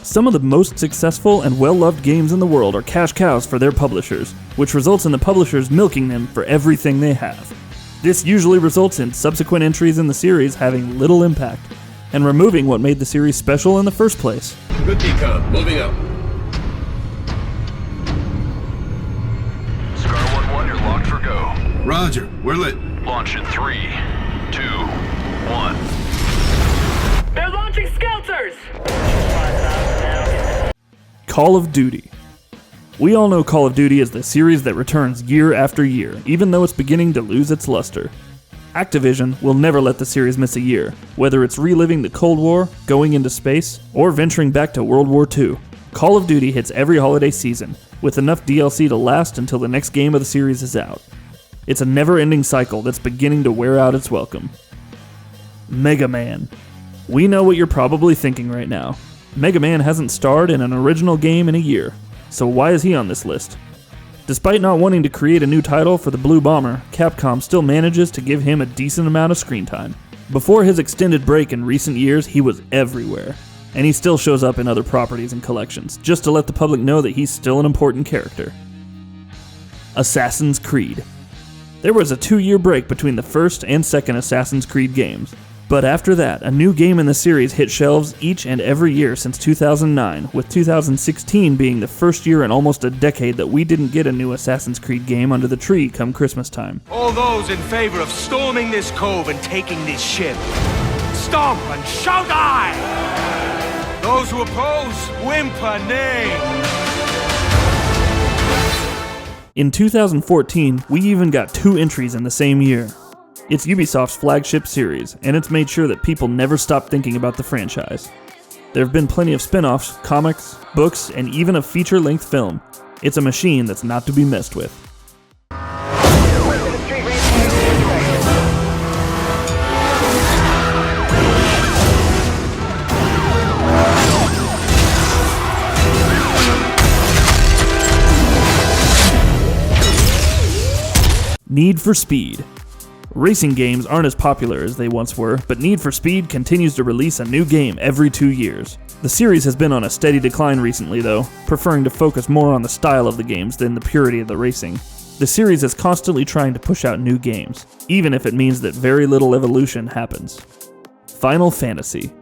Some of the most successful and well-loved games in the world are cash cows for their publishers, which results in the publishers milking them for everything they have. This usually results in subsequent entries in the series having little impact, and removing what made the series special in the first place. Good decom, moving up. Scar 1-1, you're locked for go. Roger, we're lit. Launch in 3, 2, 1. They're launching Skelters! Call of Duty. We all know Call of Duty is the series that returns year after year, even though it's beginning to lose its luster. Activision will never let the series miss a year, whether it's reliving the Cold War, going into space, or venturing back to World War II. Call of Duty hits every holiday season, with enough DLC to last until the next game of the series is out. It's a never-ending cycle that's beginning to wear out its welcome. Mega Man. We know what you're probably thinking right now. Mega Man hasn't starred in an original game in a year, so why is he on this list? Despite not wanting to create a new title for the Blue Bomber, Capcom still manages to give him a decent amount of screen time. Before his extended break in recent years, he was everywhere, and he still shows up in other properties and collections, just to let the public know that he's still an important character. Assassin's Creed. There was a 2-year break between the first and second Assassin's Creed games. But after that, a new game in the series hit shelves each and every year since 2009, with 2016 being the first year in almost a decade that we didn't get a new Assassin's Creed game under the tree come Christmas time. All those in favor of storming this cove and taking this ship, stomp and shout aye! Those who oppose, whimper nay! In 2014, we even got 2 entries in the same year. It's Ubisoft's flagship series, and it's made sure that people never stop thinking about the franchise. There have been plenty of spin-offs, comics, books, and even a feature-length film. It's a machine that's not to be messed with. Need for Speed. Racing games aren't as popular as they once were, but Need for Speed continues to release a new game every 2 years. The series has been on a steady decline recently though, preferring to focus more on the style of the games than the purity of the racing. The series is constantly trying to push out new games, even if it means that very little evolution happens. Final Fantasy.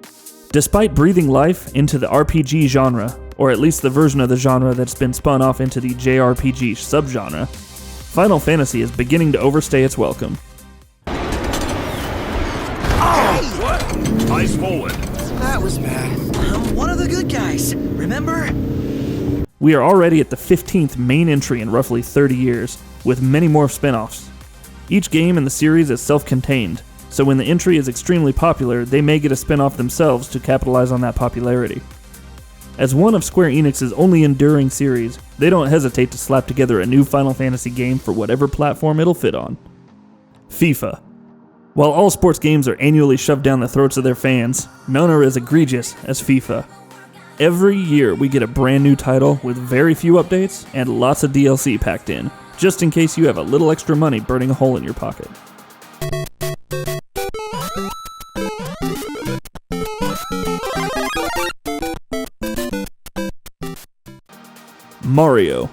Despite breathing life into the RPG genre, or at least the version of the genre that's been spun off into the JRPG subgenre, Final Fantasy is beginning to overstay its welcome. Eyes forward. That was bad. I'm one of the good guys, remember? We are already at the 15th main entry in roughly 30 years, with many more spin-offs. Each game in the series is self-contained, so when the entry is extremely popular, they may get a spin-off themselves to capitalize on that popularity. As one of Square Enix's only enduring series, they don't hesitate to slap together a new Final Fantasy game for whatever platform it'll fit on. FIFA. While all sports games are annually shoved down the throats of their fans, none are as egregious as FIFA. Every year we get a brand new title with very few updates and lots of DLC packed in, just in case you have a little extra money burning a hole in your pocket. Mario.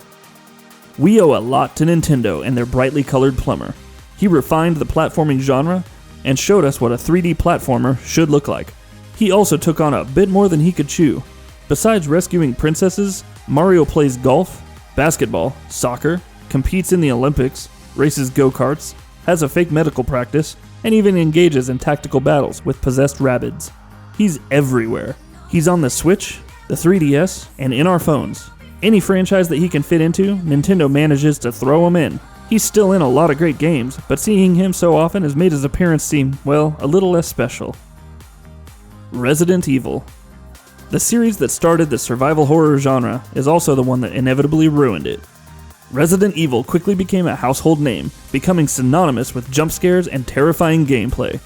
We owe a lot to Nintendo and their brightly colored plumber. He refined the platforming genre and showed us what a 3D platformer should look like. He also took on a bit more than he could chew. Besides rescuing princesses, Mario plays golf, basketball, soccer, competes in the Olympics, races go-karts, has a fake medical practice, and even engages in tactical battles with possessed rabbids. He's everywhere. He's on the Switch, the 3DS, and in our phones. Any franchise that he can fit into, Nintendo manages to throw him in. He's still in a lot of great games, but seeing him so often has made his appearance seem, well, a little less special. Resident Evil. The series that started the survival horror genre is also the one that inevitably ruined it. Resident Evil quickly became a household name, becoming synonymous with jump scares and terrifying gameplay.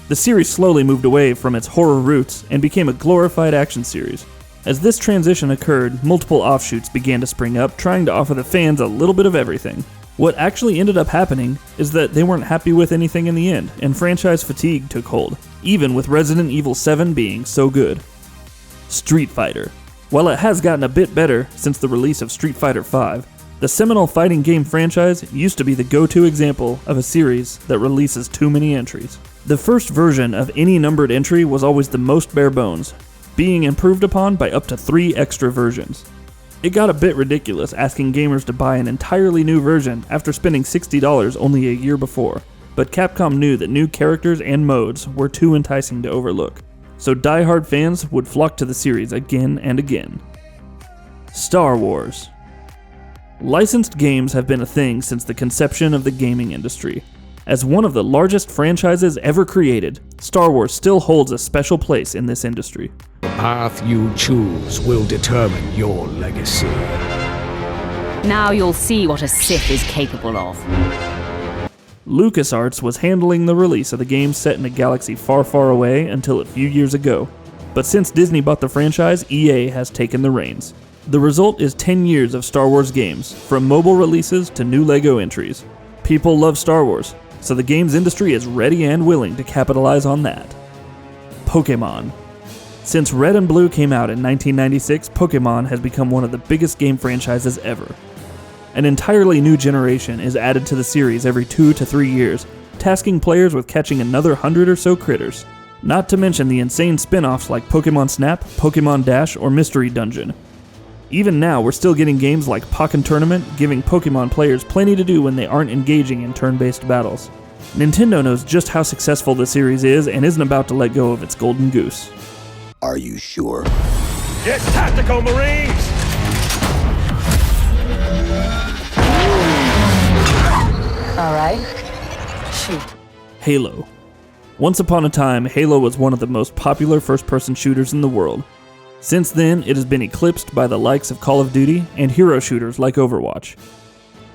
The series slowly moved away from its horror roots and became a glorified action series. As this transition occurred, multiple offshoots began to spring up, trying to offer the fans a little bit of everything. What actually ended up happening is that they weren't happy with anything in the end, and franchise fatigue took hold, even with Resident Evil 7 being so good. Street Fighter. While it has gotten a bit better since the release of Street Fighter V, the seminal fighting game franchise used to be the go-to example of a series that releases too many entries. The first version of any numbered entry was always the most bare bones, being improved upon by up to 3 extra versions. It got a bit ridiculous asking gamers to buy an entirely new version after spending $60 only a year before, but Capcom knew that new characters and modes were too enticing to overlook, so die-hard fans would flock to the series again and again. Star Wars. Licensed games have been a thing since the conception of the gaming industry. As one of the largest franchises ever created, Star Wars still holds a special place in this industry. The path you choose will determine your legacy. Now you'll see what a Sith is capable of. LucasArts was handling the release of the game set in a galaxy far, far away until a few years ago. But since Disney bought the franchise, EA has taken the reins. The result is 10 years of Star Wars games, from mobile releases to new LEGO entries. People love Star Wars, so the games industry is ready and willing to capitalize on that. Pokémon. Since Red and Blue came out in 1996, Pokémon has become one of the biggest game franchises ever. An entirely new generation is added to the series every 2 to 3 years, tasking players with catching another 100 or so critters. Not to mention the insane spin-offs like Pokémon Snap, Pokémon Dash, or Mystery Dungeon. Even now, we're still getting games like Pokken Tournament, giving Pokémon players plenty to do when they aren't engaging in turn-based battles. Nintendo knows just how successful the series is and isn't about to let go of its golden goose. Are you sure? Get tactical, Marines! All right. Shoot. Halo. Once upon a time, Halo was one of the most popular first-person shooters in the world. Since then, it has been eclipsed by the likes of Call of Duty and hero shooters like Overwatch.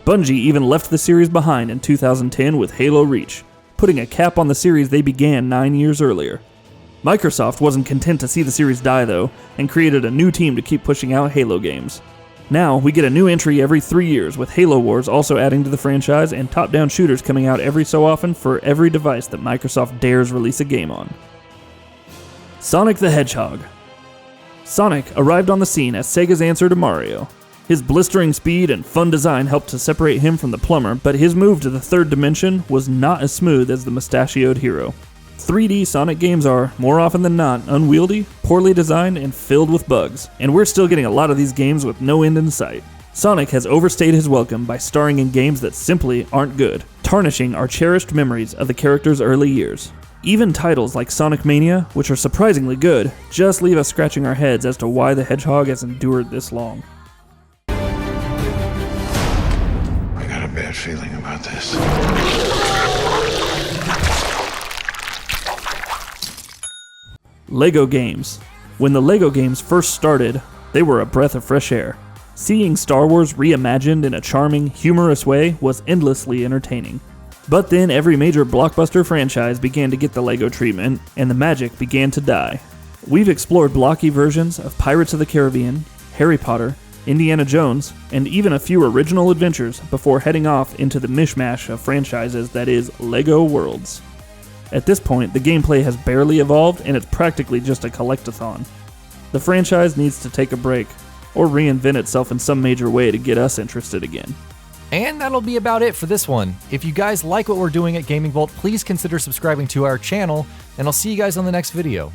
Bungie even left the series behind in 2010 with Halo Reach, putting a cap on the series they began 9 years earlier. Microsoft wasn't content to see the series die though, and created a new team to keep pushing out Halo games. Now, we get a new entry every 3 years, with Halo Wars also adding to the franchise and top-down shooters coming out every so often for every device that Microsoft dares release a game on. Sonic the Hedgehog. Sonic arrived on the scene as Sega's answer to Mario. His blistering speed and fun design helped to separate him from the plumber, but his move to the third dimension was not as smooth as the mustachioed hero. 3D Sonic games are, more often than not, unwieldy, poorly designed, and filled with bugs, and we're still getting a lot of these games with no end in sight. Sonic has overstayed his welcome by starring in games that simply aren't good, tarnishing our cherished memories of the character's early years. Even titles like Sonic Mania, which are surprisingly good, just leave us scratching our heads as to why the Hedgehog has endured this long. I got a bad feeling about this. LEGO games. When the LEGO games first started, they were a breath of fresh air. Seeing Star Wars reimagined in a charming, humorous way was endlessly entertaining. But then every major blockbuster franchise began to get the LEGO treatment, and the magic began to die. We've explored blocky versions of Pirates of the Caribbean, Harry Potter, Indiana Jones, and even a few original adventures before heading off into the mishmash of franchises that is LEGO Worlds. At this point, the gameplay has barely evolved and it's practically just a collectathon. The franchise needs to take a break, or reinvent itself in some major way to get us interested again. And that'll be about it for this one. If you guys like what we're doing at GamingBolt, please consider subscribing to our channel, and I'll see you guys on the next video.